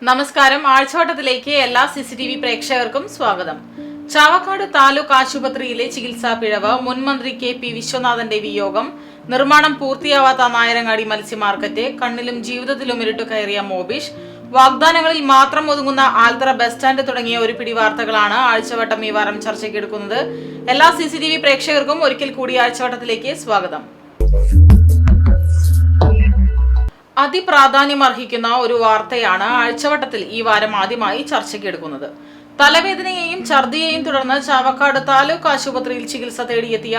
നമസ്കാരം. ആഴ്ചവട്ടത്തിലേക്ക് എല്ലാ CCTV പ്രേക്ഷകർക്കും സ്വാഗതം. ചാവക്കാട് താലൂക്ക് ആശുപത്രിയിലെ ചികിത്സാ പിഴവ്, മുൻമന്ത്രി KP വിശ്വനാഥന്റെ വിയോഗം, നിർമ്മാണം പൂർത്തിയാവാത്ത നായരങ്ങാടി മത്സ്യ മാർക്കറ്റ്, കണ്ണിലും ജീവിതത്തിലും ഇരുട്ടു കയറിയ മോബിഷ്, വാഗ്ദാനങ്ങളിൽ മാത്രം ഒതുങ്ങുന്ന ആൽത്തറ ബസ് സ്റ്റാൻഡ് തുടങ്ങിയ ഒരു പിടി വാർത്തകളാണ് ആഴ്ചവട്ടം ഈ വാരം ചർച്ചയ്ക്കെടുക്കുന്നത്. എല്ലാ CCTV പ്രേക്ഷകർക്കും ഒരിക്കൽ കൂടി ആഴ്ചവട്ടത്തിലേക്ക് സ്വാഗതം. അതിപ്രാധാന്യമർഹിക്കുന്ന ഒരു വാർത്തയാണ് ആഴ്ചവട്ടത്തിൽ ഈ വാരം ആദ്യമായി ചർച്ചയ്ക്കെടുക്കുന്നത്. തലവേദനയെയും ഛർദിയെയും തുടർന്ന് ചാവക്കാട് താലൂക്ക് ആശുപത്രിയിൽ ചികിത്സ തേടിയെത്തിയ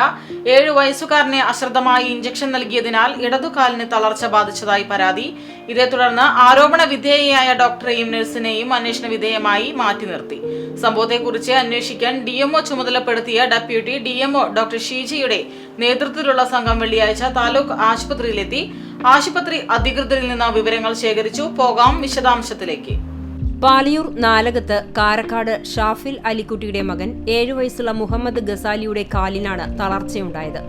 7 വയസ്സുകാരനെ അശ്രദ്ധമായി ഇഞ്ചക്ഷൻ നൽകിയതിനാൽ ഇടതുകാലിന് തളർച്ച ബാധിച്ചതായി പരാതി. ഇതേ തുടർന്ന് ആരോപണ വിധേയയായ ഡോക്ടറെയും നഴ്സിനെയും അന്വേഷണ വിധേയമായി മാറ്റി നിർത്തി. സംഭവത്തെക്കുറിച്ച് അന്വേഷിക്കാൻ DMO ചുമതലപ്പെടുത്തിയ ഡെപ്യൂട്ടി DMO ഡോക്ടർ ഷീജയുടെ നേതൃത്വത്തിലുള്ള സംഘം വെള്ളിയാഴ്ച താലൂക്ക് ആശുപത്രിയിലെത്തി ആശുപത്രി അധികൃതരിൽ നിന്ന് വിവരങ്ങൾ ശേഖരിച്ചു. പോകാം വിശദാംശത്തിലേക്ക്. പാലിയൂർ നാലകത്ത് കാരക്കാട് ഷാഫിൽ അലിക്കുട്ടിയുടെ മകൻ 7 വയസ്സുള്ള മുഹമ്മദ് ഗസാലിയുടെ കാലിനാണ് തളർച്ചയുണ്ടായത്.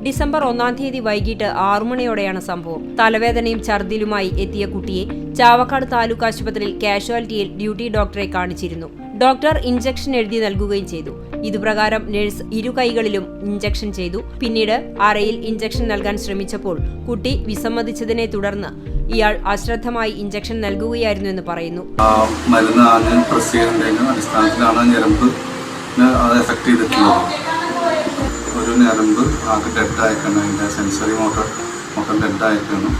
ഡിസംബർ 1-ാം തീയതി വൈകിട്ട് 6 മണിയോടെയാണ് സംഭവം. തലവേദനയും ഛർദിലുമായി എത്തിയ കുട്ടിയെ ചാവക്കാട് താലൂക്ക് ആശുപത്രിയിൽ കാഷ്വാലിറ്റിയിൽ ഡ്യൂട്ടി ഡോക്ടറെ കാണിച്ചിരുന്നു. ഡോക്ടർ ഇഞ്ചക്ഷൻ എഴുതി നൽകുകയും ചെയ്തു. ഇതുപ്രകാരം നഴ്സ് 2 കൈകളിലും ഇഞ്ചക്ഷൻ ചെയ്തു. പിന്നീട് അരയിൽ ഇഞ്ചക്ഷൻ നൽകാൻ ശ്രമിച്ചപ്പോൾ കുട്ടി വിസമ്മതിച്ചതിനെ തുടർന്ന് ഇയാൾ അശ്രദ്ധമായി ഇഞ്ചക്ഷൻ നൽകുകയായിരുന്നു എന്ന് പറയുന്നു. മരുന്ന് ആദ്യം പ്രസ് ചെയ്യുന്നതിന്റെ അടിസ്ഥാനത്തിലാണ് ഞരമ്പ് അത് എഫക്ട് ചെയ്തിട്ടുള്ളത്. ഒരു ഞരമ്പ് ആകെ ഡെഡ് ആയിക്കണം, അതിൻ്റെ സെൻസറി മോട്ടർ മൊത്തം ഡെഡ് ആയിക്കണം.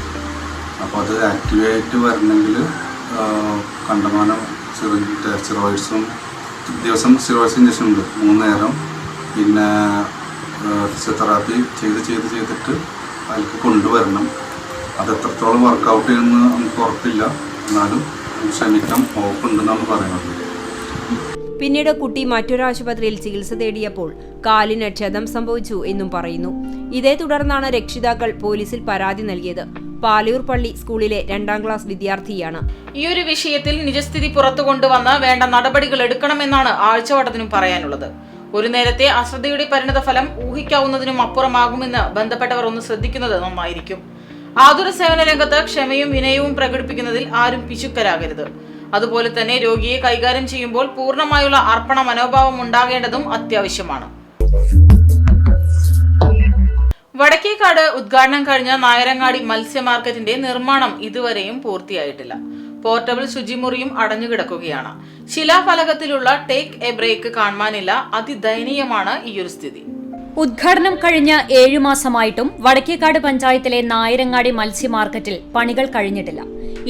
അപ്പോൾ അത് ആക്ടിവേറ്റ് വരണമെങ്കിൽ കണ്ടമാനം സ്റ്റിറോയിഡ്സും ദിവസം സ്റ്റിറോയിഡ്സ് ഇഞ്ചക്ഷൻ ഉണ്ട് 3 നേരം. പിന്നെ ഫിസിയോതെറാപ്പി ചെയ്തിട്ട് അതിലേക്ക് കൊണ്ടുവരണം. അത് എത്രത്തോളം വർക്കൗട്ട് ചെയ്യുമെന്ന് നമുക്ക് ഉറപ്പില്ല, എന്നാലും ശ്രമിക്കാം, ഹോപ്പുണ്ടെന്നാണ് പറയുന്നത്. പിന്നീട് കുട്ടി മറ്റൊരാശുപത്രിയിൽ ചികിത്സ തേടിയപ്പോൾ കാലിന് ക്ഷതം സംഭവിച്ചു എന്നും പറയുന്നു. ഇതേ തുടർന്നാണ് രക്ഷിതാക്കൾ പോലീസിൽ പരാതി നൽകിയത്. പാലിയൂർ പള്ളി സ്കൂളിലെ 2-ാം ക്ലാസ് വിദ്യാർത്ഥിയാണ്. ഈ ഒരു വിഷയത്തിൽ നിജസ്ഥിതി പുറത്തു കൊണ്ടുവന്ന് വേണ്ട നടപടികൾ എടുക്കണമെന്നാണ് ആഴ്ചവട്ടത്തിനും പറയാനുള്ളത്. ഒരു നേരത്തെ അശ്രദ്ധയുടെ പരിണതഫലം ഊഹിക്കാവുന്നതിനും അപ്പുറമാകുമെന്ന് ബന്ധപ്പെട്ടവർ ഒന്ന് ശ്രദ്ധിക്കുന്നത് നന്നായിരിക്കും. ആതുര സേവന രംഗത്ത് ക്ഷമയും വിനയവും പ്രകടിപ്പിക്കുന്നതിൽ ആരും പിശുക്കരാകരുത്. അതുപോലെ തന്നെ രോഗിയെ കൈകാര്യം ചെയ്യുമ്പോൾ പൂർണ്ണമായുള്ള അർപ്പണ മനോഭാവം ഉണ്ടാകേണ്ടതും അത്യാവശ്യമാണ്. വടക്കേക്കാട് ഉദ്ഘാടനം കഴിഞ്ഞ നായരങ്ങാടി മത്സ്യ മാർക്കറ്റിന്റെ നിർമ്മാണം ഇതുവരെയും പൂർത്തിയായിട്ടില്ല. പോർട്ടബിൾ ശുചിമുറിയും അടഞ്ഞുകിടക്കുകയാണ്. ശിലാഫലകത്തിലുള്ള ടേക്ക് എ ബ്രേക്ക് കാണാനില്ല. അതിദയനീയമാണ് ഈയൊരു സ്ഥിതി. ഉദ്ഘാടനം കഴിഞ്ഞ 7 മാസമായിട്ടും വടക്കേക്കാട് പഞ്ചായത്തിലെ നായരങ്ങാടി മത്സ്യ മാർക്കറ്റിൽ പണികൾ കഴിഞ്ഞിട്ടില്ല.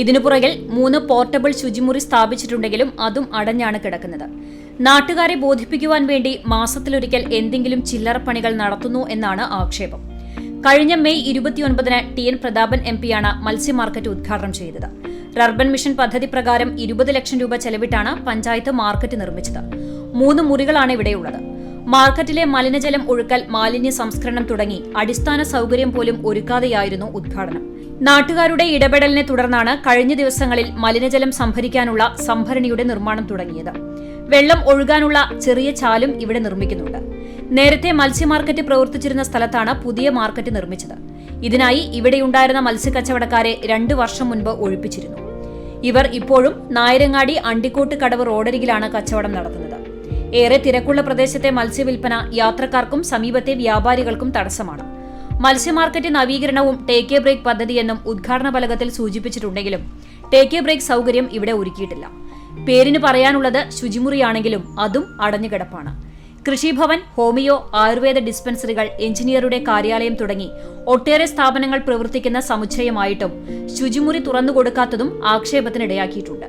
ഇതിനു പുറകിൽ 3 പോർട്ടബിൾ ശുചിമുറി സ്ഥാപിച്ചിട്ടുണ്ടെങ്കിലും അതും അടഞ്ഞാണ് കിടക്കുന്നത്. നാട്ടുകാരെ ബോധിപ്പിക്കുവാൻ വേണ്ടി മാസത്തിലൊരിക്കൽ എന്തെങ്കിലും ചില്ലറ പണികൾ നടത്തുന്നു എന്നാണ് ആക്ഷേപം. കഴിഞ്ഞ മെയ് 29-ന് TN പ്രതാപൻ MP-യാണ് മത്സ്യ മാർക്കറ്റ് ഉദ്ഘാടനം ചെയ്തത്. റർബൻ മിഷൻ പദ്ധതി പ്രകാരം 20 ലക്ഷം രൂപ ചെലവിട്ടാണ് പഞ്ചായത്ത് മാർക്കറ്റ് നിർമ്മിച്ചത്. 3 മുറികളാണ് ഇവിടെയുള്ളത്. മാർക്കറ്റിലെ മലിനജലം ഒഴുക്കൽ, മാലിന്യ സംസ്കരണം തുടങ്ങി അടിസ്ഥാന സൗകര്യം പോലും ഒരുക്കാതെയായിരുന്നു ഉദ്ഘാടനം. നാട്ടുകാരുടെ ഇടപെടലിനെ തുടർന്നാണ് കഴിഞ്ഞ ദിവസങ്ങളിൽ മലിനജലം സംഭരിക്കാനുള്ള സംഭരണിയുടെ നിർമ്മാണം തുടങ്ങിയത്. വെള്ളം ഒഴുകാനുള്ള ചെറിയ ചാലും ഇവിടെ നിർമ്മിക്കുന്നുണ്ട്. നേരത്തെ മത്സ്യ മാർക്കറ്റ് പ്രവർത്തിച്ചിരുന്ന സ്ഥലത്താണ് പുതിയ മാർക്കറ്റ് നിർമ്മിച്ചത്. ഇതിനായി ഇവിടെയുണ്ടായിരുന്ന മത്സ്യക്കച്ചവടക്കാരെ 2 വർഷം മുൻപ് ഒഴിപ്പിച്ചിരുന്നു. ഇവർ ഇപ്പോഴും നായരങ്ങാടി അണ്ടിക്കോട്ട് കടവ് റോഡരികിലാണ് കച്ചവടം നടത്തുന്നത്. ഏറെ തിരക്കുള്ള പ്രദേശത്തെ മത്സ്യവിൽപ്പന യാത്രക്കാർക്കും സമീപത്തെ വ്യാപാരികൾക്കും തടസ്സമാണ്. മത്സ്യ മാർക്കറ്റ് നവീകരണവും ടേക്ക് എ ബ്രേക്ക് പദ്ധതിയെന്നും ഉദ്ഘാടന ഫലകത്തിൽ സൂചിപ്പിച്ചിട്ടുണ്ടെങ്കിലും ടേക്ക് എ ബ്രേക്ക് സൗകര്യം ഇവിടെ ഒരുക്കിയിട്ടില്ല. പേരിന് പറയാനുള്ളത് ശുചിമുറിയാണെങ്കിലും അതും അടഞ്ഞുകിടപ്പാണ്. കൃഷിഭവൻ, ഹോമിയോ, ആയുർവേദ ഡിസ്പെൻസറികൾ, എഞ്ചിനീയറുടെ കാര്യാലയം തുടങ്ങി ഒട്ടേറെ സ്ഥാപനങ്ങൾ പ്രവർത്തിക്കുന്ന സമുച്ചയമായിട്ടും ശുചിമുറി തുറന്നുകൊടുക്കാത്തതും ആക്ഷേപത്തിനിടയാക്കിയിട്ടുണ്ട്.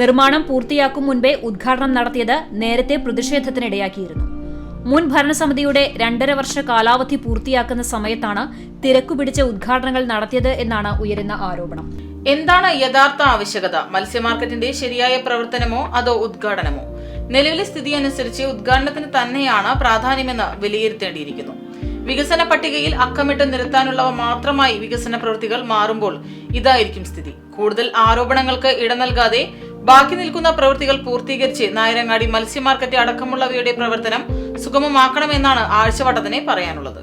നിർമ്മാണം പൂർത്തിയാക്കും മുൻപേ ഉദ്ഘാടനം നടത്തിയത് നേരത്തെ പ്രതിഷേധത്തിനിടയാക്കിയിരുന്നു. മുൻ ഭരണസമിതിയുടെ 2.5 വർഷ കാലാവധി പൂർത്തിയാക്കുന്ന സമയത്താണ് തിരക്കുപിടിച്ച ഉദ്ഘാടനങ്ങൾ നടത്തിയത് എന്നാണ് ഉയരുന്ന ആരോപണം. എന്താണ് യഥാർത്ഥ ആവശ്യകത? മത്സ്യ മാർക്കറ്റിന്റെ ശരിയായ പ്രവർത്തനമോ അതോ ഉദ്ഘാടനമോ? നിലവിലെ സ്ഥിതി അനുസരിച്ച് ഉദ്ഘാടനത്തിന് തന്നെയാണ് പ്രാധാന്യമെന്ന് വിലയിരുത്തേണ്ടിയിരിക്കുന്നു. വികസന പട്ടികയിൽ അക്കമിട്ട് നിരത്താനുള്ളവ മാത്രമായി വികസന പ്രവൃത്തികൾ മാറുമ്പോൾ ഇതായിരിക്കും സ്ഥിതി. കൂടുതൽ ആരോപണങ്ങൾക്ക് ഇട നൽകാതെ ബാക്കി നിൽക്കുന്ന പ്രവൃത്തികൾ പൂർത്തീകരിച്ച് നായരങ്ങാടി മത്സ്യ മാർക്കറ്റ് അടക്കമുള്ളവയുടെ പ്രവർത്തനം സുഗമമാക്കണമെന്നാണ് ആഴ്ചവട്ടത്തിന് പറയാനുള്ളത്.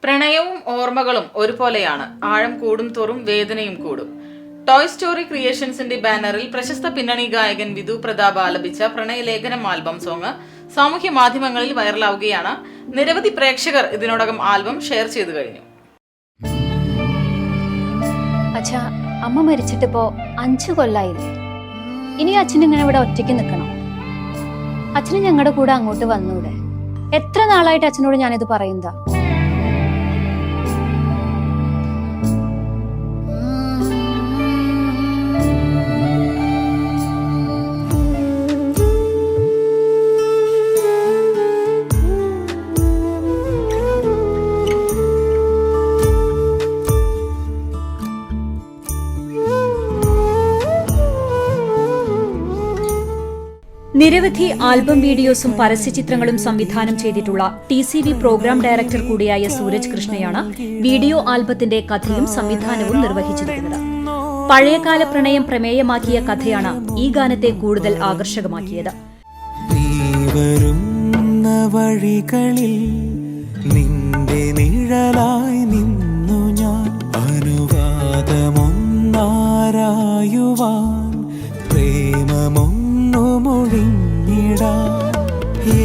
പ്രണയവും ഓർമ്മകളും ഒരുപോലെയാണ്. ആഴം കൂടും തോറും വേദനയും കൂടും. ടോയ് സ്റ്റോറി ക്രിയേഷൻസിന്റെ ബാനറിൽ പ്രശസ്ത പിന്നണി ഗായകൻ വിധു പ്രതാപ് ആലപിച്ച പ്രണയലേഖനം ആൽബം സോങ് സാമൂഹ്യ മാധ്യമങ്ങളിൽ വൈറലാവുകയാണ്. നിരവധി പ്രേക്ഷകർ ഇതിനോടകം ആൽബം ഷെയർ ചെയ്തു കഴിഞ്ഞു. അച്ഛാ, അമ്മ മരിച്ചിട്ടിപ്പോ 5 കൊല്ലായില്ലേ. ഇനി അച്ഛൻ ഇങ്ങനെ ഇവിടെ ഒറ്റയ്ക്ക് നിൽക്കണം. അച്ഛന് ഞങ്ങളുടെ കൂടെ അങ്ങോട്ട് വന്നൂടെ? എത്ര നാളായിട്ട് അച്ഛനോട് ഞാനിത് പറയുന്നതാ. നിരവധി ആൽബം വീഡിയോസും പരസ്യചിത്രങ്ങളും സംവിധാനം ചെയ്തിട്ടുള്ള TCV പ്രോഗ്രാം ഡയറക്ടർ കൂടിയായ സൂരജ് കൃഷ്ണയാണ് വീഡിയോ ആൽബത്തിന്റെ കഥയും സംവിധാനവും നിർവഹിച്ചിരിക്കുന്നത്. പഴയകാല പ്രണയം പ്രമേയമാക്കിയ കഥയാണ് ഈ ഗാനത്തെ കൂടുതൽ ആകർഷകമാക്കിയത്. വഴികളിൽ നിന്റെ നിഴലായി നിന്നു ഞാൻ അനുവാദമൊന്നാരായുവാൻ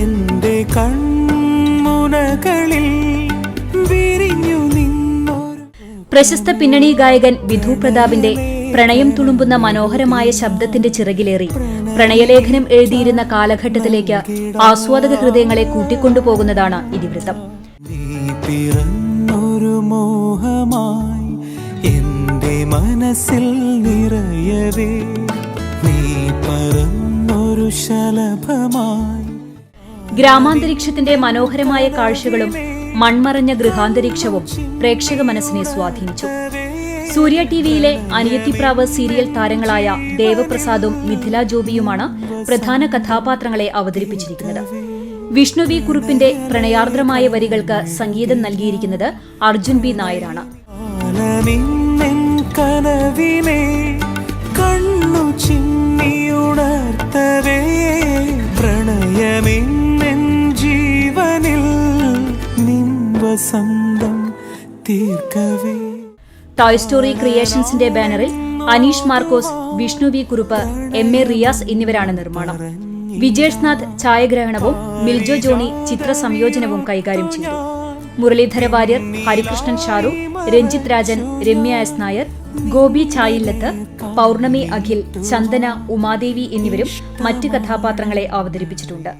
എന്റെ കൺമുനകളിൽ വിരിഞ്ഞു നിന്നൊരു. പ്രശസ്ത പിന്നണി ഗായകൻ വിധു പ്രതാപിന്റെ പ്രണയം തുളുമ്പുന്ന മനോഹരമായ ശബ്ദത്തിന്റെ ചിറകിലേറി പ്രണയലേഖനം എഴുതിയിരുന്ന കാലഘട്ടത്തിലേക്ക് ആസ്വാദക ഹൃദയങ്ങളെ കൂട്ടിക്കൊണ്ടുപോകുന്നതാണ് ഇതിവൃത്തം. നീ പിറന്നൊരു മോഹമായി എന്റെ മനസ്സിൽ നിറയവേ, നീ പറന്നൊരു ശലഭമായി. ഗ്രാമാന്തരീക്ഷത്തിന്റെ മനോഹരമായ കാഴ്ചകളും മൺമറഞ്ഞ ഗൃഹാന്തരീക്ഷവും പ്രേക്ഷക മനസ്സിനെ സ്വാധീനിച്ചു. സൂര്യ ടിവിയിലെ അനിയത്തിപ്രാവ് സീരിയൽ താരങ്ങളായ ദേവപ്രസാദും മിഥില ജോബിയുമാണ് പ്രധാന കഥാപാത്രങ്ങളെ അവതരിപ്പിച്ചിരിക്കുന്നത്. വിഷ്ണു വി കുറുപ്പിന്റെ പ്രണയാർദ്രമായ വരികൾക്ക് സംഗീതം നൽകിയിരിക്കുന്നത് അർജുൻ ബി നായരാണ്. കണ്ണു ചിമ്മിയുണർത്തവേ പ്രണയമെന്നെൻ ജീവനിൽ നിൻവസന്തം തീർക്കവേ. ടോയ് സ്റ്റോറി ക്രിയേഷൻസിന്റെ ബാനറിൽ അനീഷ് മാർക്കോസ്, വിഷ്ണു വി കുറുപ്പ്, MA റിയാസ് എന്നിവരാണ് നിർമ്മാണം. വിജേഷ്നാഥ് ഛായാഗ്രഹണവും മിൽജോ ജോണി ചിത്ര സംയോജനവും കൈകാര്യം ചെയ്തു. മുരളീധര വാര്യർ, ഹരികൃഷ്ണൻ ഷാരു, രഞ്ജിത്ത് രാജൻ, രമ്യ എസ് നായർ, ഗോപി ചായില്ലത്ത്, പൗർണമി അഖിൽ, ചന്ദന, ഉമാദേവി എന്നിവരും മറ്റ് കഥാപാത്രങ്ങളെ അവതരിപ്പിച്ചിട്ടുണ്ട്.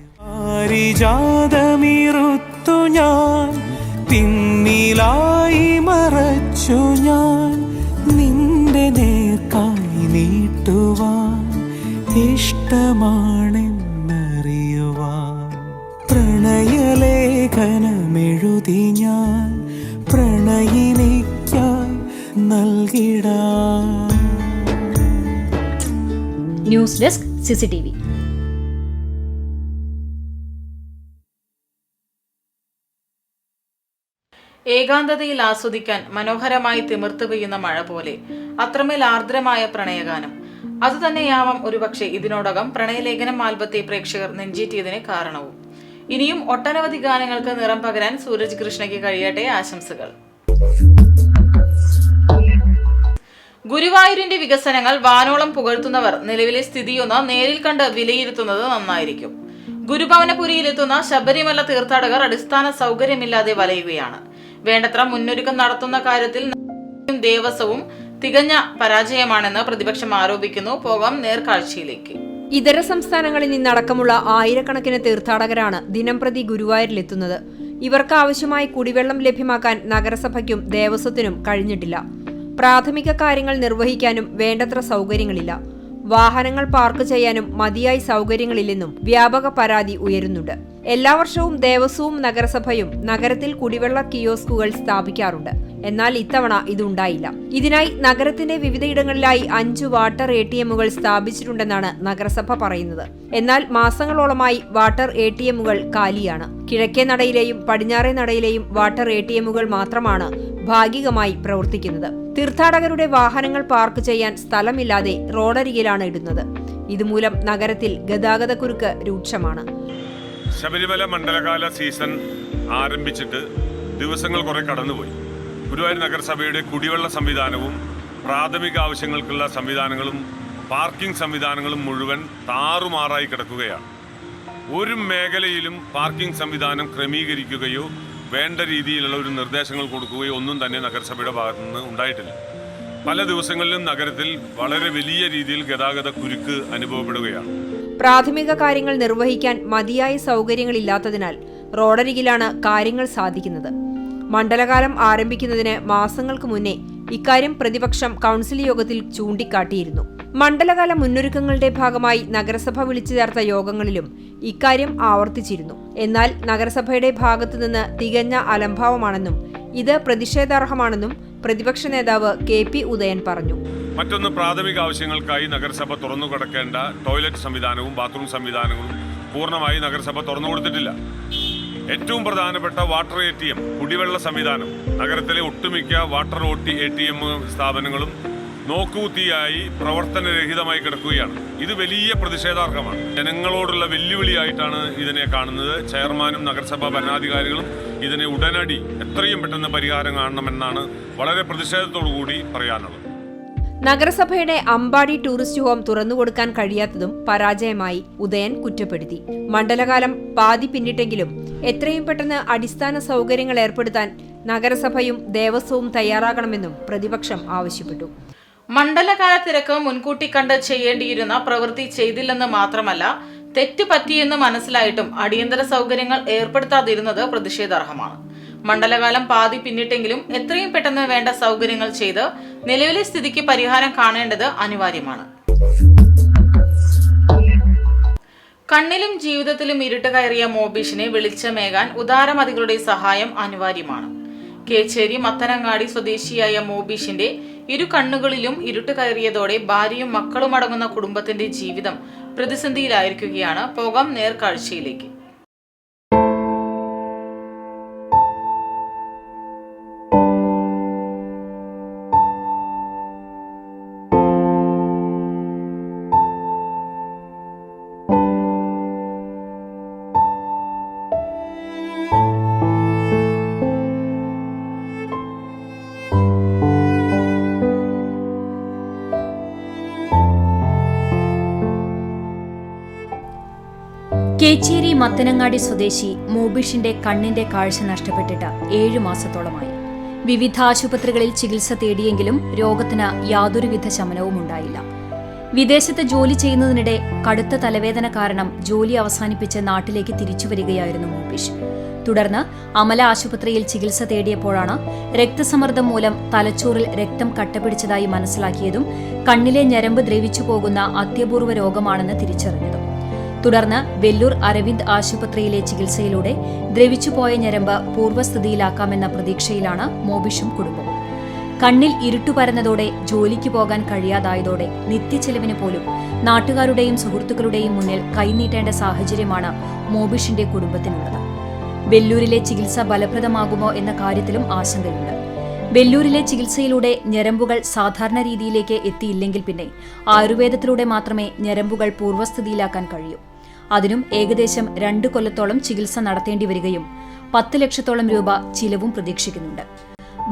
പിന്നിലായി മറച്ചു ഞാൻ നിന്റെ നേർക്കായി നീട്ടുവാൻ ഇഷ്ടമാണെന്നറിയുവാൻ പ്രണയലേഖനമെഴുതി ഞാൻ പ്രണയിനിക്കായി നൽകിടാം. News desk CCTV. ഏകാന്തതയിൽ ആസ്വദിക്കാൻ മനോഹരമായി തിമിർത്തു പെയ്യുന്ന മഴ പോലെ അത്രമേൽ ആർദ്രമായ പ്രണയഗാനം. അതുതന്നെയാവാം ഒരുപക്ഷെ ഇതിനോടകം പ്രണയലേഖനം ആൽബത്തെ പ്രേക്ഷകർ നെഞ്ചേറ്റിയതിന് കാരണവും. ഇനിയും ഒട്ടനവധി ഗാനങ്ങൾക്ക് നിറം പകരാൻ സൂരജ് കൃഷ്ണയ്ക്ക് കഴിയട്ടെ. ആശംസകൾ. ഗുരുവായൂരിന്റെ വികസനങ്ങൾ വാനോളം പുകഴ്ത്തുന്നവർ നിലവിലെ സ്ഥിതിയൊന്ന് നേരിൽ കണ്ട് വിലയിരുത്തുന്നത് നന്നായിരിക്കും. ഗുരുഭവനപുരിയിലെത്തുന്ന ശബരിമല തീർത്ഥാടകർ അടിസ്ഥാന സൗകര്യമില്ലാതെ വലയുകയാണ്. വേണ്ടത്ര മുന്നൊരുക്കം നടത്തുന്ന കാര്യത്തിൽ ദേവസ്വവും തികഞ്ഞ പരാജയമാണെന്ന് പ്രതിപക്ഷം ആരോപിക്കുന്നു. പോകാം നേർക്കാഴ്ചയിലേക്ക്. ഇതര സംസ്ഥാനങ്ങളിൽ നിന്നടക്കമുള്ള ആയിരക്കണക്കിന് തീർത്ഥാടകരാണ് ദിനംപ്രതി ഗുരുവായൂരിലെത്തുന്നത്. ഇവർക്ക് ആവശ്യമായ കുടിവെള്ളം ലഭ്യമാക്കാൻ നഗരസഭയ്ക്കും ദേവസ്വത്തിനും കഴിഞ്ഞിട്ടില്ല. പ്രാഥമിക കാര്യങ്ങൾ നിർവഹിക്കാനും വേണ്ടത്ര സൗകര്യങ്ങളില്ല. വാഹനങ്ങൾ പാർക്ക് ചെയ്യാനും മതിയായ സൗകര്യങ്ങളില്ലെന്നും വ്യാപക പരാതി ഉയരുന്നുണ്ട്. എല്ലാ വർഷവും ദേവസ്വവും നഗരസഭയും നഗരത്തിൽ കുടിവെള്ള കിയോസ്കുകൾ സ്ഥാപിക്കാറുണ്ട്. എന്നാൽ ഇത്തവണ ഇതുണ്ടായില്ല. ഇതിനായി നഗരത്തിന്റെ വിവിധയിടങ്ങളിലായി 5 വാട്ടർ ATMകൾ സ്ഥാപിച്ചിട്ടുണ്ടെന്നാണ് നഗരസഭ പറയുന്നത്. എന്നാൽ മാസങ്ങളോളമായി വാട്ടർ ATMകൾ കാലിയാണ്. കിഴക്കേ നടയിലെയും പടിഞ്ഞാറേ നടയിലെയും വാട്ടർ ATMകൾ മാത്രമാണ് ഭാഗികമായി പ്രവർത്തിക്കുന്നത്. തീർത്ഥാടകരുടെ വാഹനങ്ങൾ പാർക്ക് ചെയ്യാൻ സ്ഥലമില്ലാതെ റോഡരികിലാണ് ഇടുന്നത്. ഇതുമൂലം നഗരത്തിൽ ഗതാഗതക്കുരുക്ക് രൂക്ഷമാണ്. ശബരിമല മണ്ഡലകാല സീസൺ ആരംഭിച്ചിട്ട് ദിവസങ്ങൾ കുറെ കടന്നുപോയി. ഗുരുവായൂർ നഗരസഭയുടെ കുടിവെള്ള സംവിധാനവും പ്രാഥമിക ആവശ്യങ്ങൾക്കുള്ള സംവിധാനങ്ങളും പാർക്കിംഗ് സംവിധാനങ്ങളും മുഴുവൻ താറുമാറായി കിടക്കുകയാണ്. ഒരു മേഖലയിലും പാർക്കിംഗ് സംവിധാനം ക്രമീകരിക്കുകയോ വേണ്ട രീതിയിലുള്ള ഒരു നിർദ്ദേശങ്ങൾ കൊടുക്കുകയോ ഒന്നും തന്നെ നഗരസഭയുടെ ഭാഗത്തു നിന്ന് ഉണ്ടായിട്ടില്ല. പല ദിവസങ്ങളിലും നഗരത്തിൽ വളരെ വലിയ രീതിയിൽ ഗതാഗത കുരുക്ക് അനുഭവപ്പെടുകയാണ്. പ്രാഥമിക കാര്യങ്ങൾ നിർവഹിക്കാൻ മതിയായ സൗകര്യങ്ങളില്ലാത്തതിനാൽ റോഡരികിലാണ് കാര്യങ്ങൾ സാധിക്കുന്നത്. മണ്ഡലകാലം ആരംഭിക്കുന്നതിന് മാസങ്ങൾക്ക് മുന്നേ ഇക്കാര്യം പ്രതിപക്ഷം കൗൺസിൽ യോഗത്തിൽ ചൂണ്ടിക്കാട്ടിയിരുന്നു. മണ്ഡലകാല മുന്നൊരുക്കങ്ങളുടെ ഭാഗമായി നഗരസഭ വിളിച്ചു ചേർത്ത യോഗങ്ങളിലും ഇക്കാര്യം ആവർത്തിച്ചിരുന്നു. എന്നാൽ നഗരസഭയുടെ ഭാഗത്തുനിന്ന് തികഞ്ഞ അലംഭാവമാണെന്നും ഇത് പ്രതിഷേധാർഹമാണെന്നും പ്രതിപക്ഷ നേതാവ് KP ഉദയൻ പറഞ്ഞു. മറ്റൊന്ന്, പ്രാഥമിക ആവശ്യങ്ങൾക്കായി നഗരസഭ തുറന്നു കിടക്കേണ്ട ടോയ്ലറ്റ് സംവിധാനവും ബാത്റൂം സംവിധാനങ്ങളും പൂർണ്ണമായി നഗരസഭ തുറന്നു കൊടുത്തിട്ടില്ല. ഏറ്റവും പ്രധാനപ്പെട്ട വാട്ടർ ATM കുടിവെള്ള സംവിധാനം നഗരത്തിലെ ഒട്ടുമിക്ക വാട്ടർ ATM സ്ഥാപനങ്ങളും നോക്കുകുത്തിയായി പ്രവർത്തനരഹിതമായി കിടക്കുകയാണ്. ഇത് വലിയ പ്രതിഷേധാർഹമാണ്. ജനങ്ങളോടുള്ള വെല്ലുവിളിയായിട്ടാണ് ഇതിനെ കാണുന്നത്. ചെയർമാനും നഗരസഭാ ഭരണാധികാരികളും ഇതിനെ ഉടനടി എത്രയും പെട്ടെന്ന് പരിഹാരം കാണണമെന്നാണ് വളരെ പ്രതിഷേധത്തോടുകൂടി പറയാനുള്ളത്. നഗരസഭയുടെ അമ്പാടി ടൂറിസ്റ്റ് ഹോം തുറന്നുകൊടുക്കാൻ കഴിയാത്തതും പരാജയമായി ഉദയൻ കുറ്റപ്പെടുത്തി. മണ്ഡലകാലം പാതി പിന്നിട്ടെങ്കിലും എത്രയും പെട്ടെന്ന് അടിസ്ഥാന സൗകര്യങ്ങൾ ഏർപ്പെടുത്താൻ നഗരസഭയും ദേവസ്വവും തയ്യാറാകണമെന്നും പ്രതിപക്ഷം ആവശ്യപ്പെട്ടു. മണ്ഡലകാല തിരക്ക് മുൻകൂട്ടി കണ്ട് ചെയ്യേണ്ടിയിരുന്ന പ്രവൃത്തി ചെയ്തില്ലെന്ന് മാത്രമല്ല, തെറ്റ് പറ്റിയെന്ന് മനസ്സിലായിട്ടും അടിയന്തര സൗകര്യങ്ങൾ ഏർപ്പെടുത്താതിരുന്നത് പ്രതിഷേധാർഹമാണ്. മണ്ഡലകാലം പാതി പിന്നിട്ടെങ്കിലും എത്രയും പെട്ടെന്ന് വേണ്ട സൗകര്യങ്ങൾ ചെയ്ത് നിലവിലെ സ്ഥിതിക്ക് പരിഹാരം കാണേണ്ടത് അനിവാര്യമാണ്. കണ്ണിലും ജീവിതത്തിലും ഇരുട്ട് കയറിയ മോബീഷിനെ വെളിച്ചമേകാൻ ഉദാരമതികളുടെ സഹായം അനിവാര്യമാണ്. കേച്ചേരി മത്തനങ്ങാടി സ്വദേശിയായ മോബീഷിന്റെ ഇരു കണ്ണുകളിലും ഇരുട്ട് കയറിയതോടെ ഭാര്യയും മക്കളും അടങ്ങുന്ന കുടുംബത്തിന്റെ ജീവിതം പ്രതിസന്ധിയിലായിരിക്കുകയാണ്. പോകാം നേർക്കാഴ്ചയിലേക്ക്. കേച്ചേരി മത്തനങ്ങാടി സ്വദേശി മോബീഷിന്റെ കണ്ണിന്റെ കാഴ്ച നഷ്ടപ്പെട്ടിട്ട് 7 മാസത്തോളമായി. വിവിധ ആശുപത്രികളിൽ ചികിത്സ തേടിയെങ്കിലും രോഗത്തിന് യാതൊരുവിധ ശമനവും ഉണ്ടായില്ല. വിദേശത്ത് ജോലി ചെയ്യുന്നതിനിടെ കടുത്ത തലവേദന കാരണം ജോലി അവസാനിപ്പിച്ച് നാട്ടിലേക്ക് തിരിച്ചുവരികയായിരുന്നു മോബീഷ്. തുടർന്ന് അമല ആശുപത്രിയിൽ ചികിത്സ തേടിയപ്പോഴാണ് രക്തസമ്മർദ്ദം മൂലം തലച്ചോറിൽ രക്തം കട്ടപിടിച്ചതായി മനസ്സിലാക്കിയതും കണ്ണിലെ ഞരമ്പ് ദ്രവിച്ചു പോകുന്ന അത്യപൂർവ രോഗമാണെന്ന് തിരിച്ചറിഞ്ഞതും. തുടർന്ന് വെല്ലൂർ അരവിന്ദ് ആശുപത്രിയിലെ ചികിത്സയിലൂടെ ദ്രവിച്ചുപോയ ഞരമ്പ് പൂർവ്വസ്ഥിതിയിലാക്കാമെന്ന പ്രതീക്ഷയിലാണ് മോബീഷും കുടുംബവും. കണ്ണിൽ ഇരുട്ടു പരന്നതോടെ ജോലിക്ക് പോകാൻ കഴിയാതായതോടെ നിത്യച്ചെലവിന് പോലും നാട്ടുകാരുടെയും സുഹൃത്തുക്കളുടെയും മുന്നിൽ കൈനീട്ടേണ്ട സാഹചര്യമാണ് മോബീഷിന്റെ കുടുംബത്തിനുള്ളത്. വെല്ലൂരിലെ ചികിത്സ ഫലപ്രദമാകുമോ എന്ന കാര്യത്തിലും ആശങ്കയുണ്ട്. വെല്ലൂരിലെ ചികിത്സയിലൂടെ ഞരമ്പുകൾ സാധാരണ രീതിയിലേക്ക് എത്തിയില്ലെങ്കിൽ പിന്നെ ആയുർവേദത്തിലൂടെ മാത്രമേ ഞരമ്പുകൾ പൂർവ്വസ്ഥിതിയിലാക്കാൻ കഴിയൂ. അതിനും ഏകദേശം 2 കൊല്ലത്തോളം ചികിത്സ നടത്തേണ്ടി വരികയും 10 ലക്ഷത്തോളം രൂപ ചിലവും പ്രതീക്ഷിക്കുന്നുണ്ട്.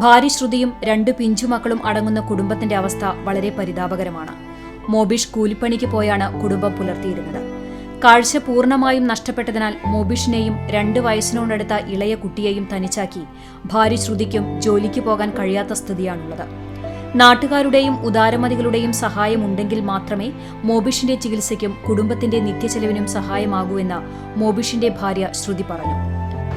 ഭാര്യ ശ്രുതിയും 2 പിഞ്ചുമക്കളും അടങ്ങുന്ന കുടുംബത്തിന്റെ അവസ്ഥ വളരെ പരിതാപകരമാണ്. മോബീഷ് കൂലിപ്പണിക്ക് പോയാണ് കുടുംബം പുലർത്തിയിരുന്നത്. കാഴ്ച പൂർണ്ണമായും നഷ്ടപ്പെട്ടതിനാൽ മോബീഷിനെയും 2 വയസ്സിനോടടുത്ത ഇളയ കുട്ടിയെയും തനിച്ചാക്കി ഭാര്യ ശ്രുതിക്കും ജോലിക്ക് പോകാൻ കഴിയാത്ത സ്ഥിതിയാണുള്ളത്. നാട്ടുകാരുടെയും ഉദാരമതികളുടെയും സഹായമുണ്ടെങ്കിൽ മാത്രമേ മോബീഷിന്റെ ചികിത്സയ്ക്കും കുടുംബത്തിന്റെ നിത്യച്ചെലവിനും സഹായമാകൂ എന്ന് മോബീഷിന്റെ ഭാര്യ ശ്രുതി പറഞ്ഞു.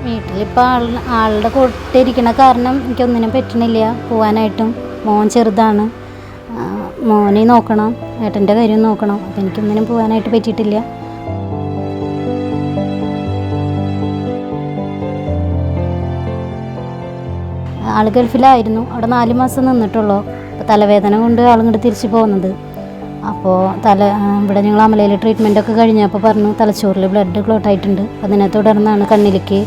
വീട്ടിലിപ്പോൾ ആളുടെ കൂട്ടിരിക്കണ കാരണം എനിക്കൊന്നിനും പറ്റണില്ല പോകാനായിട്ടും. മോൻ ചെറുതാണ്, മോനെ നോക്കണം, ഏട്ടൻ്റെ കാര്യം നോക്കണം. അപ്പം എനിക്കൊന്നിനും പോകാനായിട്ട് പറ്റിയിട്ടില്ല. ആൾ ഗൾഫിലായിരുന്നു, അവിടെ 4 മാസം നിന്നിട്ടുള്ളൂ. അപ്പോൾ തലവേദന കൊണ്ട് ആളിങ്ങോട്ട് തിരിച്ചു പോകുന്നത്. അപ്പോൾ ഇവിടെ ഞങ്ങൾ അമലയിൽ ട്രീറ്റ്മെൻറ്റൊക്കെ കഴിഞ്ഞപ്പോൾ പറഞ്ഞു തലച്ചോറിൽ ബ്ലഡ് ക്ലോട്ട് ആയിട്ടുണ്ട്. അതിനെ തുടർന്നാണ് കണ്ണിലേക്ക്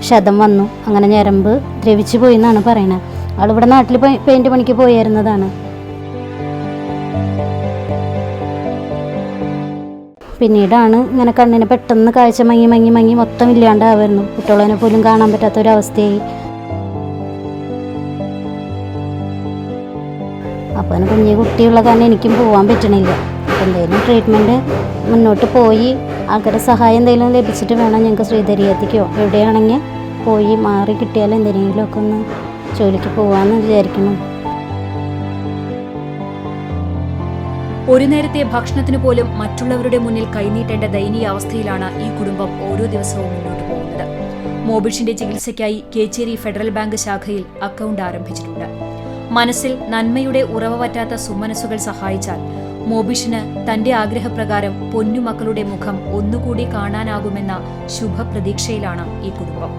ക്ഷതം വന്നു. അങ്ങനെ ഞരമ്പ് ദ്രവിച്ചു പോയി എന്നാണ് പറയുന്നത്. ആളിവിടെ നാട്ടിൽ പെയിൻറ്റ് പണിക്ക് പോയിരുന്നതാണ്. പിന്നീടാണ് ഇങ്ങനെ കണ്ണിന് പെട്ടെന്ന് കാഴ്ച മങ്ങി മൊത്തം ഇല്ലാണ്ടാവുമായിരുന്നു. കുട്ടികളെ പോലും കാണാൻ പറ്റാത്തൊരവസ്ഥയായി. അപ്പോൾ അതിന് കുഞ്ഞു കുട്ടിയുള്ള കാരണം എനിക്കും പോകാൻ പറ്റണില്ല. അപ്പോൾ എന്തെങ്കിലും ട്രീറ്റ്മെൻറ്റ് മുന്നോട്ട് പോയി ആൾക്കാരുടെ സഹായം എന്തെങ്കിലും ലഭിച്ചിട്ട് വേണം ഞങ്ങൾക്ക് ശ്രീധരിയത്തേക്കോ എവിടെയാണെങ്കിൽ പോയി മാറി കിട്ടിയാൽ എന്തെങ്കിലുമൊക്കെ ഒന്ന് ജോലിക്ക് പോകാമെന്ന് വിചാരിക്കണം. ഒരു നേരത്തെ ഭക്ഷണത്തിന് പോലും മറ്റുള്ളവരുടെ മുന്നിൽ കൈനീട്ടേണ്ട ദയനീയ അവസ്ഥയിലാണ് ഈ കുടുംബം ഓരോ ദിവസവും മുന്നോട്ട് പോകുന്നത്. മോബിഷിന്റെ ചികിത്സയ്ക്കായി കേച്ചേരി ഫെഡറൽ ബാങ്ക് ശാഖയിൽ അക്കൗണ്ട് ആരംഭിച്ചിട്ടുണ്ട്. മനസ്സിൽ നന്മയുടെ ഉറവ പറ്റാത്ത സുമനസ്സുകൾ സഹായിച്ചാൽ മോബിഷിന് തന്റെ ആഗ്രഹപ്രകാരം പൊന്നുമക്കളുടെ മുഖം ഒന്നുകൂടി കാണാനാകുമെന്ന ശുഭപ്രതീക്ഷയിലാണ് ഈ കുടുംബം.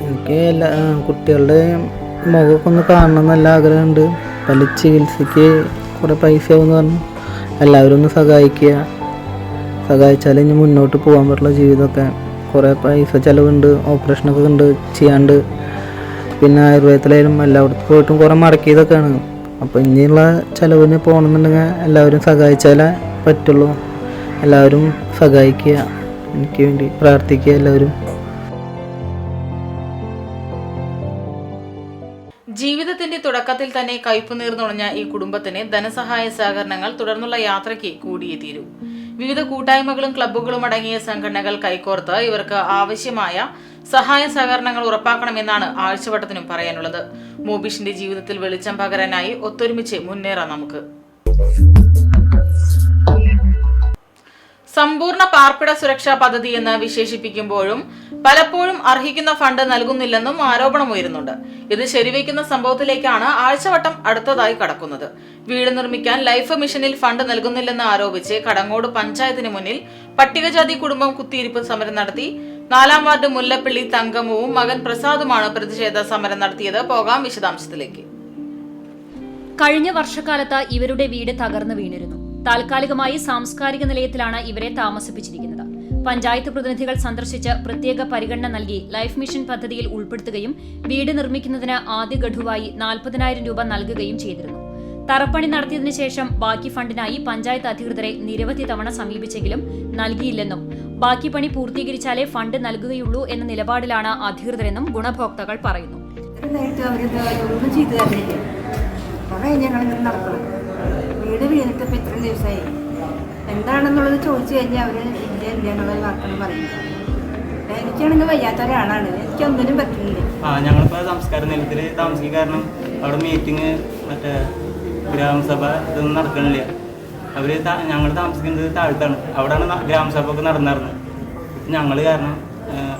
എനിക്ക് എല്ലാ കുട്ടികളുടെ മുഖമൊക്കെ ഒന്ന് കാണണം നല്ല ആഗ്രഹമുണ്ട്. പല ചികിത്സയ്ക്ക് കുറേ പൈസ ആവുമെന്ന് പറഞ്ഞു. എല്ലാവരും ഒന്ന് സഹായിച്ചാലേ ഇനി മുന്നോട്ട് പോകാൻ പറ്റുള്ള ജീവിതമൊക്കെ. കുറേ പൈസ ചിലവുണ്ട്, ഓപ്പറേഷനൊക്കെ ഉണ്ട് ചെയ്യാണ്ട്. പിന്നെ ആയുർവേദത്തിലായാലും എല്ലായിടത്തും പോയിട്ടും കുറേ മുടക്കിയതൊക്കെയാണ്. അപ്പോൾ ഇനിയുള്ള ചിലവിന് പോകണമെന്നുണ്ടെങ്കിൽ എല്ലാവരും സഹായിച്ചാലേ പറ്റുള്ളൂ. എല്ലാവരും സഹായിക്കുക, എനിക്ക് വേണ്ടി പ്രാർത്ഥിക്കുക എല്ലാവരും. ജീവിതത്തിന്റെ തുടക്കത്തിൽ തന്നെ കയ്പുനീർ നുണഞ്ഞ ഈ കുടുംബത്തിന് ധനസഹായ സഹകരണങ്ങൾ തുടർന്നുള്ള യാത്രയ്ക്ക് കൂടിയേ തീരൂ. വിവിധ കൂട്ടായ്മകളും ക്ലബ്ബുകളും അടങ്ങിയ സംഘടനകൾ കൈകോർത്ത് ഇവർക്ക് ആവശ്യമായ സഹായ സഹകരണങ്ങൾ ഉറപ്പാക്കണമെന്നാണ് ആഴ്ചവട്ടത്തിനും പറയാനുള്ളത്. മോബിഷിന്റെ ജീവിതത്തിൽ വെളിച്ചം പകരാനായി ഒത്തൊരുമിച്ച് മുന്നേറാം നമുക്ക്. സമ്പൂർണ്ണ പാർപ്പിട സുരക്ഷാ പദ്ധതി എന്ന് വിശേഷിപ്പിക്കുമ്പോഴും പലപ്പോഴും അർഹിക്കുന്ന ഫണ്ട് നൽകുന്നില്ലെന്നും ആരോപണമുയരുന്നുണ്ട്. ഇത് ശരിവയ്ക്കുന്ന സംഭവത്തിലേക്കാണ് ആഴ്ചവട്ടം അടുത്തതായി കടക്കുന്നത്. വീട് നിർമ്മിക്കാൻ ലൈഫ് മിഷനിൽ ഫണ്ട് നൽകുന്നില്ലെന്ന് ആരോപിച്ച് കടങ്ങോട് പഞ്ചായത്തിന് മുന്നിൽ പട്ടികജാതി കുടുംബം കുത്തിയിരിപ്പ് സമരം നടത്തി. 4-ാം വാർഡ് മുല്ലപ്പള്ളി തങ്കമുവും മകൻ പ്രസാദുമാണ് പ്രതിഷേധ സമരം നടത്തിയത്. പോകാം വിശദാംശത്തിലേക്ക്. കഴിഞ്ഞ വർഷക്കാലത്ത് ഇവരുടെ വീട് തകർന്നു വീണിരുന്നു. താൽക്കാലികമായി സാംസ്കാരിക നിലയത്തിലാണ് ഇവരെ താമസിപ്പിച്ചിരിക്കുന്നത്. പഞ്ചായത്ത് പ്രതിനിധികൾ സന്ദർശിച്ച് പ്രത്യേക പരിഗണന നൽകി ലൈഫ് മിഷൻ പദ്ധതിയിൽ ഉൾപ്പെടുത്തുകയും വീട് നിർമ്മിക്കുന്നതിന് ആദ്യ ഗഡുവായി 40,000 രൂപ നൽകുകയും ചെയ്തിരുന്നു. തറപ്പണി നടത്തിയതിനു ശേഷം ബാക്കി ഫണ്ടിനായി പഞ്ചായത്ത് അധികൃതരെ നിരവധി തവണ സമീപിച്ചെങ്കിലും നൽകിയില്ലെന്നും ബാക്കി പണി പൂർത്തീകരിച്ചാലേ ഫണ്ട് നൽകുകയുള്ളൂ എന്ന നിലപാടിലാണ് അധികൃതരെന്നും ഗുണഭോക്താക്കൾ പറയുന്നു. വീട് വീണിട്ട് ഇപ്പം ഇത്രയും ദിവസമായി എന്താണെന്നുള്ളത് ചോദിച്ചു കഴിഞ്ഞാൽ അവർ ഇല്ല എന്നുള്ളത് വാർത്തകൾ പറയുന്നത്. എനിക്കാണെങ്കിൽ വയ്യാത്ത ഒരാളാണ്, എനിക്കൊന്നിനും പറ്റുന്നില്ല. ഞങ്ങളിപ്പോൾ സംസ്കാര നിലയത്തിൽ താമസിക്കുക കാരണം അവിടെ മീറ്റിംഗ് മറ്റേ ഗ്രാമസഭ ഇതൊന്നും നടക്കണില്ല. അവർ ഞങ്ങൾ താമസിക്കുന്നത് താഴത്താണ്. അവിടെയാണ് ഗ്രാമസഭ ഒക്കെ നടന്നിരുന്നത്. ഞങ്ങൾ കാരണം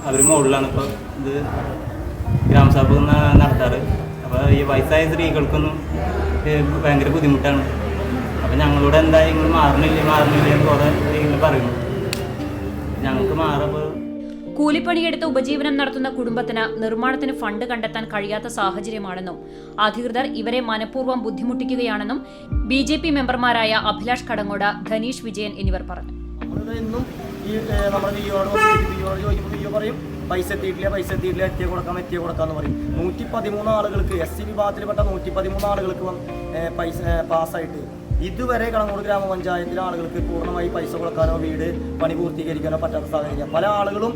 അവർ മുകളിലാണ് ഇപ്പോൾ ഇത് ഗ്രാമസഭ നടത്താറ്. അപ്പോൾ ഈ വയസ്സായ സ്ത്രീകൾക്കൊന്നും ഭയങ്കര ബുദ്ധിമുട്ടാണ്. അപ്പം ഞങ്ങളോട് എന്തായാലും നിങ്ങൾ മാറണില്ല എന്ന് കുറേ സ്ത്രീകൾ പറയുന്നു. ഞങ്ങൾക്ക് മാറപ്പോൾ കൂലിപ്പണിയെടുത്ത് ഉപജീവനം നടത്തുന്ന കുടുംബത്തിന് നിർമ്മാണത്തിന് ഫണ്ട് കണ്ടെത്താൻ കഴിയാത്ത സാഹചര്യമാണെന്നും അധികൃതർ ഇവരെ മനഃപൂർവ്വം ബുദ്ധിമുട്ടിക്കുകയാണെന്നും BJP മെമ്പർമാരായ അഭിലാഷ് കടങ്ങോട്, ധനീഷ് വിജയൻ എന്നിവർ പറഞ്ഞു. പൈസ എത്തിയിട്ടില്ല എത്തിയ കൊടുക്കാന്ന് പറയും. 113 ആളുകൾക്ക് SC വിഭാഗത്തിൽപ്പെട്ട 113 ആളുകൾക്ക് പൈസ പാസ്സായിട്ട് ഇതുവരെ കടങ്ങോട് ഗ്രാമപഞ്ചായത്തിലെ ആളുകൾക്ക് പൂർണ്ണമായി പൈസ കൊടുക്കാനോ വീട് പണി പൂർത്തീകരിക്കാനോ പറ്റാത്ത സാഹചര്യം. പല ആളുകളും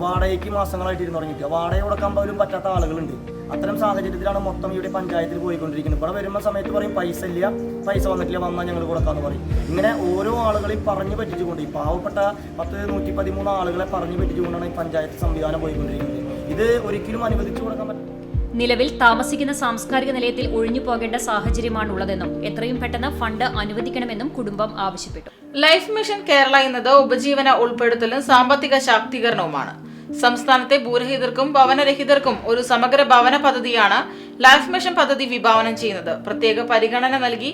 വാടകയ്ക്ക് മാസങ്ങളായിട്ട് ഇരുന്ന് തുടങ്ങിയിട്ട് വാടക കൊടുക്കാൻ പോലും പറ്റാത്ത ആളുകളുണ്ട്. അത്തരം സാഹചര്യത്തിലാണ് മൊത്തം ഇവിടെ പഞ്ചായത്തിൽ പോയിക്കൊണ്ടിരിക്കുന്നത്. ഇവിടെ വരുമ്പോൾ സമയത്ത് പറയും പൈസ ഇല്ല, പൈസ വന്നിട്ടില്ല, വന്നാൽ ഞങ്ങൾ കൊടുക്കാമെന്ന് പറയും. ഇങ്ങനെ ഓരോ ആളുകളെയും പറഞ്ഞു പറ്റിച്ചുകൊണ്ട് ഈ പാവപ്പെട്ട 113 ആളുകളെ പറഞ്ഞു പറ്റിച്ചുകൊണ്ടാണ് ഈ പഞ്ചായത്ത് സംവിധാനം പോയിക്കൊണ്ടിരിക്കുന്നത്. ഇത് ഒരിക്കലും അനുവദിച്ചു കൊടുക്കാൻ പറ്റില്ല. നിലവിൽ താമസിക്കുന്ന സാംസ്കാരിക നിലയത്തിൽ ഒഴിഞ്ഞു പോകേണ്ട സാഹചര്യമാണുള്ളതെന്നും എത്രയും പെട്ടെന്ന് ഫണ്ട് അനുവദിക്കണമെന്നും കുടുംബം ആവശ്യപ്പെട്ടു. ലൈഫ് മിഷൻ കേരള എന്നത് ഉപജീവന ഉൾപ്പെടുത്തലും സാമ്പത്തിക ശാക്തീകരണവുമാണ്. സംസ്ഥാനത്തെ ഭൂരഹിതർക്കും ഭവനരഹിതർക്കും ഒരു സമഗ്ര ഭവന പദ്ധതിയാണ് ലൈഫ് മിഷൻ പദ്ധതി വിഭാവനം ചെയ്യുന്നത്. പ്രത്യേക പരിഗണന നൽകി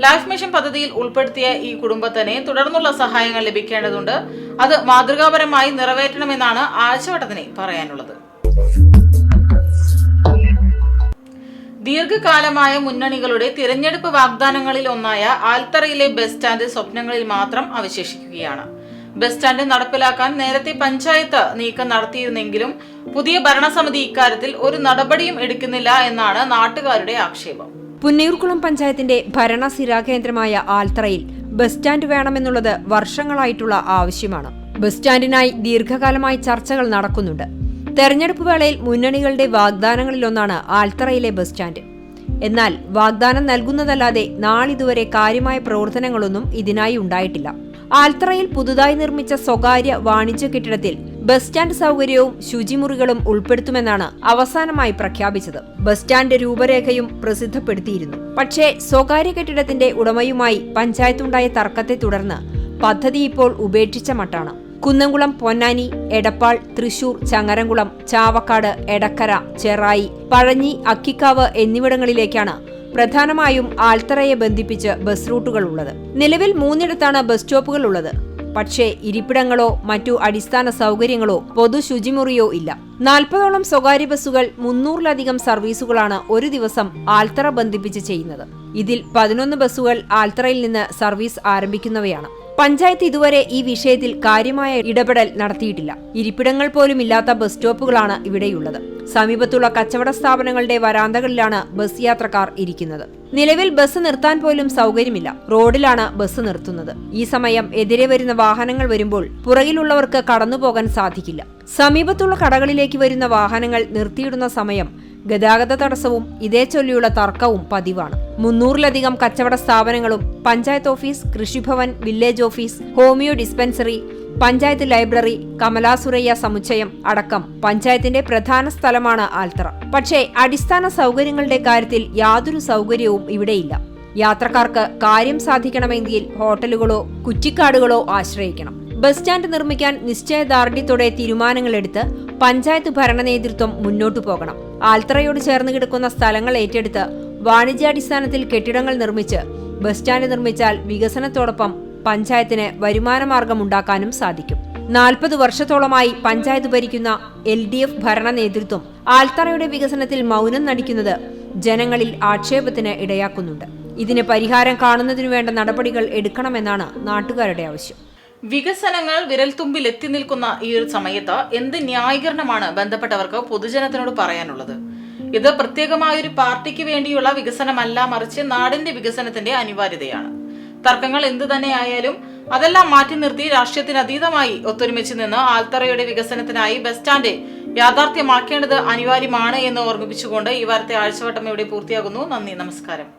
ലൈഫ് മിഷൻ പദ്ധതിയിൽ ഉൾപ്പെടുത്തിയ ഈ കുടുംബത്തിന് തുടർന്നുള്ള സഹായങ്ങൾ ലഭിക്കേണ്ടതുണ്ട്. അത് മാതൃകാപരമായി നിറവേറ്റണമെന്നാണ് ആഴ്ചവട്ടത്തിന് പറയാനുള്ളത്. ദീർഘകാലമായ മുന്നണികളുടെ തിരഞ്ഞെടുപ്പ് വാഗ്ദാനങ്ങളിൽ ഒന്നായ ആൽത്തറയിലെ ബസ് സ്റ്റാൻഡ് സ്വപ്നങ്ങളിൽ മാത്രം അവശേഷിക്കുകയാണ്. ബസ് സ്റ്റാൻഡ് നടപ്പിലാക്കാൻ നേരത്തെ പഞ്ചായത്ത് നീക്കം നടത്തിയിരുന്നെങ്കിലും പുതിയ ഭരണസമിതി ഇക്കാര്യത്തിൽ ഒരു നടപടിയും എടുക്കുന്നില്ല എന്നാണ് നാട്ടുകാരുടെ ആക്ഷേപം. പുന്നയൂർകുളം പഞ്ചായത്തിന്റെ ഭരണസിരാ കേന്ദ്രമായ ആൽത്തറയിൽ ബസ് സ്റ്റാൻഡ് വേണമെന്നുള്ളത് വർഷങ്ങളായിട്ടുള്ള ആവശ്യമാണ്. ബസ് സ്റ്റാൻഡിനായി ദീർഘകാലമായി ചർച്ചകൾ നടക്കുന്നുണ്ട്. തെരഞ്ഞെടുപ്പ് വേളയിൽ മുന്നണികളുടെ വാഗ്ദാനങ്ങളിലൊന്നാണ് ആൽത്തറയിലെ ബസ് സ്റ്റാൻഡ്. എന്നാൽ വാഗ്ദാനം നൽകുന്നതല്ലാതെ നാളിതുവരെ കാര്യമായ പ്രവർത്തനങ്ങളൊന്നും ഇതിനായി ഉണ്ടായിട്ടില്ല. ആൽത്തറയിൽ പുതുതായി നിർമ്മിച്ച സ്വകാര്യ വാണിജ്യ കെട്ടിടത്തിൽ ബസ് സ്റ്റാൻഡ് സൗകര്യവും ശുചിമുറികളും ഉൾപ്പെടുത്തുമെന്നാണ് അവസാനമായി പ്രഖ്യാപിച്ചത്. ബസ് സ്റ്റാൻഡ് രൂപരേഖയും പ്രസിദ്ധപ്പെടുത്തിയിരുന്നു. പക്ഷേ സ്വകാര്യ കെട്ടിടത്തിന്റെ ഉടമയുമായി പഞ്ചായത്തുണ്ടായ തർക്കത്തെ തുടർന്ന് പദ്ധതി ഇപ്പോൾ ഉപേക്ഷിച്ച മട്ടാണ്. കുന്നംകുളം, പൊന്നാനി, എടപ്പാൾ, തൃശൂർ, ചങ്ങരംകുളം, ചാവക്കാട്, എടക്കര, ചെറായി, പഴഞ്ഞി, അക്കിക്കാവ് എന്നിവിടങ്ങളിലേക്കാണ് പ്രധാനമായും ആൽത്തറയെ ബന്ധിപ്പിച്ച് ബസ് റൂട്ടുകൾ ഉള്ളത്. നിലവിൽ 3 ബസ് സ്റ്റോപ്പുകൾ ഉള്ളത്. പക്ഷേ ഇരിപ്പിടങ്ങളോ മറ്റു അടിസ്ഥാന സൗകര്യങ്ങളോ പൊതു ശുചിമുറിയോ ഇല്ല. 40ഓളം സ്വകാര്യ ബസ്സുകൾ 300ലധികം സർവീസുകളാണ് ഒരു ദിവസം ആൽത്തറ ബന്ധിപ്പിച്ച് ചെയ്യുന്നത്. ഇതിൽ 11 ബസ്സുകൾ ആൽത്തറയിൽ നിന്ന് സർവീസ് ആരംഭിക്കുന്നവയാണ്. പഞ്ചായത്ത് ഇതുവരെ ഈ വിഷയത്തിൽ കാര്യമായ ഇടപെടൽ നടത്തിയിട്ടില്ല. ഇരിപ്പിടങ്ങൾ പോലും ഇല്ലാത്ത ബസ് സ്റ്റോപ്പുകളാണ് ഇവിടെയുള്ളത്. സമീപത്തുള്ള കച്ചവട സ്ഥാപനങ്ങളുടെ വരാന്തകളിലാണ് ബസ് യാത്രക്കാർ ഇരിക്കുന്നത്. നിലവിൽ ബസ് നിർത്താൻ പോലും സൗകര്യമില്ല. റോഡിലാണ് ബസ് നിർത്തുന്നത്. ഈ സമയം എതിരെ വരുന്ന വാഹനങ്ങൾ വരുമ്പോൾ പുറകിലുള്ളവർക്ക് കടന്നുപോകാൻ സാധിക്കില്ല. സമീപത്തുള്ള കടകളിലേക്ക് വരുന്ന വാഹനങ്ങൾ നിർത്തിയിടുന്ന സമയം ഗതാഗത തടസ്സവും ഇതേ ചൊല്ലിയുള്ള തർക്കവും പതിവാണ്. 300ലധികം കച്ചവട സ്ഥാപനങ്ങളും പഞ്ചായത്ത് ഓഫീസ്, കൃഷിഭവൻ, village office, homeo dispensary, panchayat library, Kamala Surayya സമുച്ചയം അടക്കം പഞ്ചായത്തിന്റെ പ്രധാന സ്ഥലമാണ് ആൽത്തറ. പക്ഷേ അടിസ്ഥാന സൗകര്യങ്ങളുടെ കാര്യത്തിൽ യാതൊരു സൗകര്യവും ഇവിടെയില്ല. യാത്രക്കാർക്ക് കാര്യം സാധിക്കണമെങ്കിൽ ഹോട്ടലുകളോ കുറ്റിക്കാടുകളോ ആശ്രയിക്കണം. ബസ് സ്റ്റാൻഡ് നിർമ്മിക്കാൻ നിശ്ചയദാർഢ്യത്തോടെ തീരുമാനങ്ങളെടുത്ത് പഞ്ചായത്ത് ഭരണ നേതൃത്വം മുന്നോട്ടു പോകണം. ആൽത്തറയോട് ചേർന്ന് കിടക്കുന്ന സ്ഥലങ്ങൾ ഏറ്റെടുത്ത് വാണിജ്യാടിസ്ഥാനത്തിൽ കെട്ടിടങ്ങൾ നിർമ്മിച്ച് ബസ് സ്റ്റാൻഡ് നിർമ്മിച്ചാൽ വികസനത്തോടൊപ്പം പഞ്ചായത്തിന് വരുമാനമാർഗമുണ്ടാക്കാനും സാധിക്കും. 40 വർഷത്തോളമായി പഞ്ചായത്ത് ഭരിക്കുന്ന LDF ഭരണ നേതൃത്വം ആൽത്തറയുടെ വികസനത്തിൽ മൗനം നടിക്കുന്നത് ജനങ്ങളിൽ ആക്ഷേപത്തിന് ഇടയാക്കുന്നുണ്ട്. ഇതിന് പരിഹാരം കാണുന്നതിനു വേണ്ട നടപടികൾ എടുക്കണമെന്നാണ് നാട്ടുകാരുടെ ആവശ്യം. വികസനങ്ങൾ വിരൽത്തുമ്പിൽ എത്തി നിൽക്കുന്ന ഈ ഒരു സമയത്ത് എന്ത് ന്യായീകരണമാണ് ബന്ധപ്പെട്ടവർക്ക് പൊതുജനത്തിനോട് പറയാനുള്ളത്? ഇത് പ്രത്യേകമായൊരു പാർട്ടിക്ക് വേണ്ടിയുള്ള വികസനമല്ല, മറിച്ച് നാടിന്റെ വികസനത്തിന്റെ അനിവാര്യതയാണ്. തർക്കങ്ങൾ എന്തു തന്നെയായാലും അതെല്ലാം മാറ്റി നിർത്തി രാഷ്ട്രീയത്തിന് അതീതമായി ഒത്തൊരുമിച്ച് നിന്ന് ആൽത്തറയുടെ വികസനത്തിനായി ബസ് സ്റ്റാൻഡ് യാഥാർത്ഥ്യമാക്കേണ്ടത് അനിവാര്യമാണ് എന്ന് ഓർമ്മിപ്പിച്ചുകൊണ്ട് ഈ വാരത്തെ ആഴ്ചവട്ടം ഇവിടെ പൂർത്തിയാകുന്നു. നന്ദി, നമസ്കാരം.